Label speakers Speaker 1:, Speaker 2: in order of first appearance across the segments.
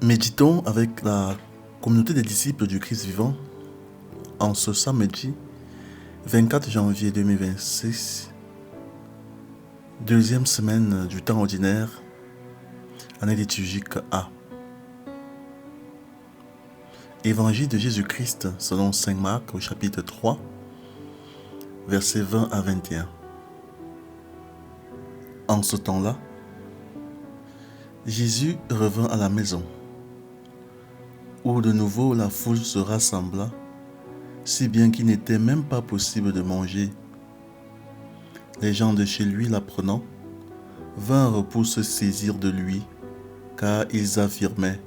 Speaker 1: Méditons avec la communauté des disciples du Christ vivant en ce samedi 24 janvier 2026, deuxième semaine du temps ordinaire, année liturgique A. Évangile de Jésus-Christ selon saint Marc au chapitre 3, versets 20 à 21. En ce temps-là, Jésus revint à la maison, où de nouveau la foule se rassembla, si bien qu'il n'était même pas possible de manger. Les gens de chez lui, l'apprenant, vinrent pour se saisir de lui, car ils affirmaient: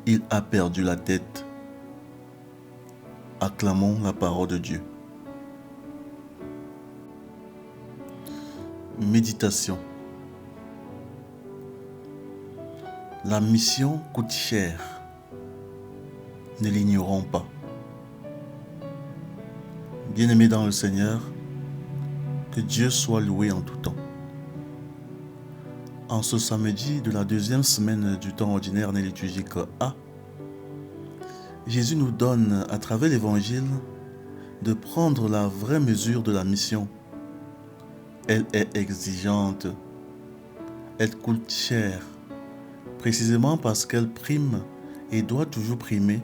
Speaker 1: il a perdu la tête. Acclamons la parole de Dieu. Méditation. La mission coûte cher. Ne l'ignorons pas. Bien-aimés dans le Seigneur, que Dieu soit loué en tout temps. En ce samedi de la deuxième semaine du temps ordinaire année liturgique A, Jésus nous donne, à travers l'Évangile, de prendre la vraie mesure de la mission. Elle est exigeante. Elle coûte cher, précisément parce qu'elle prime et doit toujours primer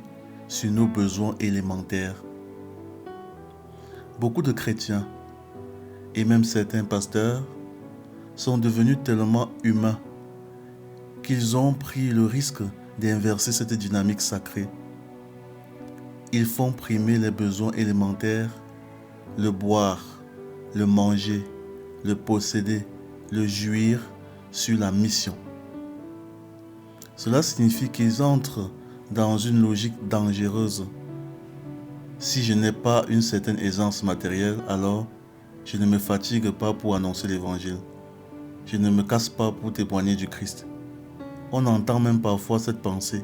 Speaker 1: sur nos besoins élémentaires. Beaucoup de chrétiens, et même certains pasteurs, sont devenus tellement humains qu'ils ont pris le risque d'inverser cette dynamique sacrée. Ils font primer les besoins élémentaires, le boire, le manger, le posséder, le jouir sur la mission. Cela signifie qu'ils entrent dans une logique dangereuse. Si je n'ai pas une certaine aisance matérielle, alors je ne me fatigue pas pour annoncer l'évangile. Je ne me casse pas pour témoigner du Christ. On entend même parfois cette pensée: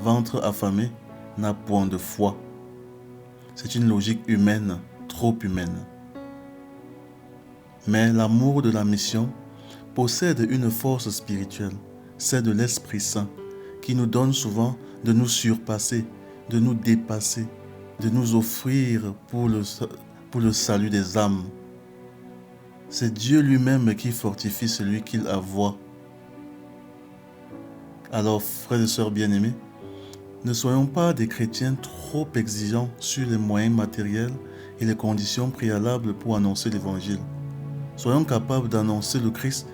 Speaker 1: ventre affamé n'a point de foi. C'est une logique humaine, trop humaine. Mais l'amour de la mission possède une force spirituelle, c'est de l'Esprit Saint, qui nous donne souvent de nous surpasser, de nous dépasser, de nous offrir pour le salut des âmes. C'est Dieu lui-même qui fortifie celui qu'il avoue. Alors, frères et sœurs bien-aimés, ne soyons pas des chrétiens trop exigeants sur les moyens matériels et les conditions préalables pour annoncer l'Évangile. Soyons capables d'annoncer le Christ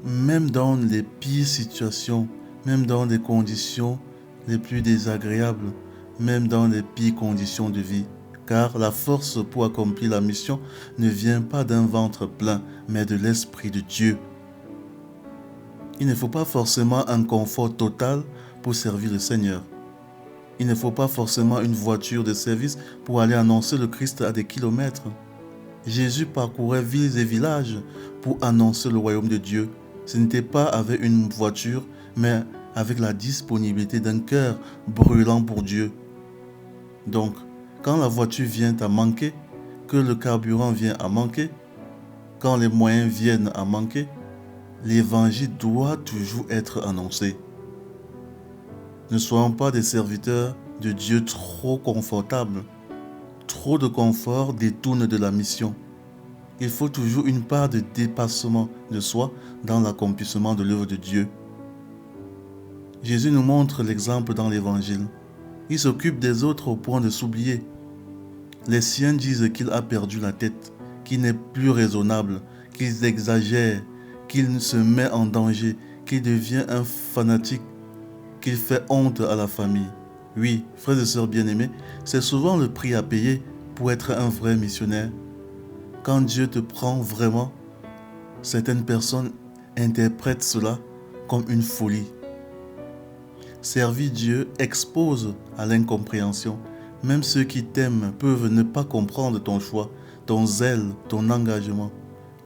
Speaker 1: même dans les pires situations, même dans les conditions les plus désagréables, même dans les pires conditions de vie. Car la force pour accomplir la mission ne vient pas d'un ventre plein, mais de l'Esprit de Dieu. Il ne faut pas forcément un confort total pour servir le Seigneur. Il ne faut pas forcément une voiture de service pour aller annoncer le Christ à des kilomètres. Jésus parcourait villes et villages pour annoncer le royaume de Dieu. Ce n'était pas avec une voiture, mais avec la disponibilité d'un cœur brûlant pour Dieu. Donc, quand la voiture vient à manquer, que le carburant vient à manquer, quand les moyens viennent à manquer, l'évangile doit toujours être annoncé. Ne soyons pas des serviteurs de Dieu trop confortables. Trop de confort détourne de la mission. Il faut toujours une part de dépassement de soi dans l'accomplissement de l'œuvre de Dieu. Jésus nous montre l'exemple dans l'Évangile. Il s'occupe des autres au point de s'oublier. Les siens disent qu'il a perdu la tête, qu'il n'est plus raisonnable, qu'il exagère, qu'il se met en danger, qu'il devient un fanatique, qu'il fait honte à la famille. Oui, frères et sœurs bien-aimés, c'est souvent le prix à payer pour être un vrai missionnaire. Quand Dieu te prend vraiment, certaines personnes interprètent cela comme une folie. Servir Dieu expose à l'incompréhension. Même ceux qui t'aiment peuvent ne pas comprendre ton choix, ton zèle, ton engagement.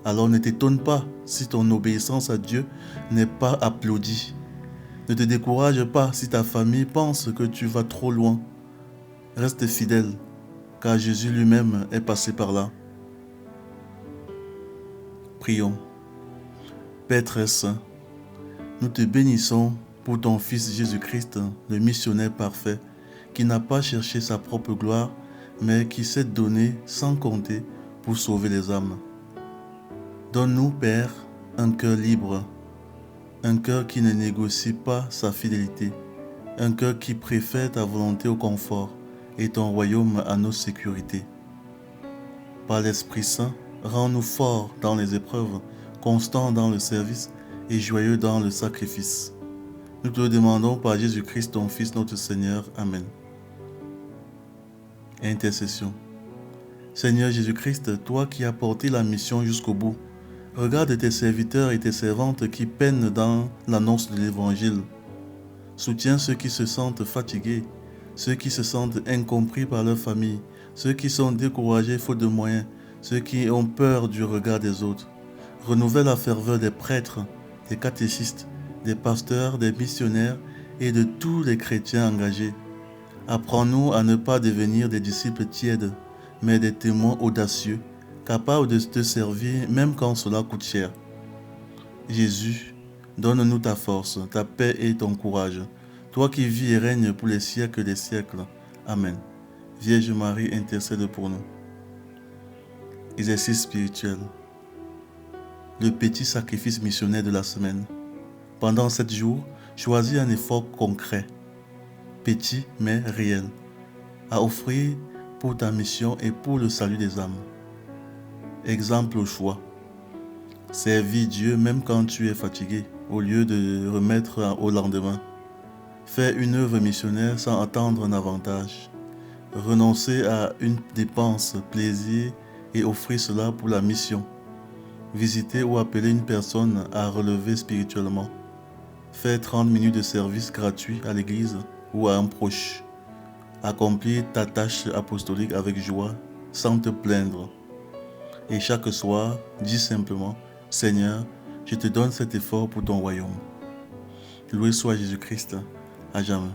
Speaker 1: Alors ne t'étonne pas si ton obéissance à Dieu n'est pas applaudie. Ne te décourage pas si ta famille pense que tu vas trop loin. Reste fidèle, car Jésus lui-même est passé par là. Prions. Père très saint, nous te bénissons pour ton Fils Jésus-Christ, le missionnaire parfait, qui n'a pas cherché sa propre gloire, mais qui s'est donné sans compter pour sauver les âmes. Donne-nous, Père, un cœur libre, un cœur qui ne négocie pas sa fidélité, un cœur qui préfère ta volonté au confort et ton royaume à nos sécurités. Par l'Esprit Saint, rends-nous forts dans les épreuves, constants dans le service et joyeux dans le sacrifice. Nous te le demandons par Jésus-Christ, ton Fils, notre Seigneur. Amen. Intercession. Seigneur Jésus-Christ, toi qui as porté la mission jusqu'au bout, regarde tes serviteurs et tes servantes qui peinent dans l'annonce de l'Évangile. Soutiens ceux qui se sentent fatigués, ceux qui se sentent incompris par leur famille, ceux qui sont découragés faute de moyens, ceux qui ont peur du regard des autres. Renouvelle la ferveur des prêtres, des catéchistes, des pasteurs, des missionnaires et de tous les chrétiens engagés. Apprends-nous à ne pas devenir des disciples tièdes, mais des témoins audacieux, capables de te servir même quand cela coûte cher. Jésus, donne-nous ta force, ta paix et ton courage, toi qui vis et règnes pour les siècles des siècles. Amen. Vierge Marie, intercède pour nous. Exercice spirituel. Le petit sacrifice missionnaire de la semaine. Pendant 7 jours, choisis un effort concret, petit mais réel, à offrir pour ta mission et pour le salut des âmes. Exemple au choix. Servir Dieu même quand tu es fatigué, au lieu de remettre au lendemain. Faire une œuvre missionnaire sans attendre un avantage. Renoncer à une dépense, plaisir et offrir cela pour la mission. Visiter ou appeler une personne à relever spirituellement. Faire 30 minutes de service gratuit à l'église ou à un proche. Accomplir ta tâche apostolique avec joie, sans te plaindre. Et chaque soir, dis simplement, Seigneur, je te donne cet effort pour ton royaume. Loué soit Jésus-Christ, à jamais.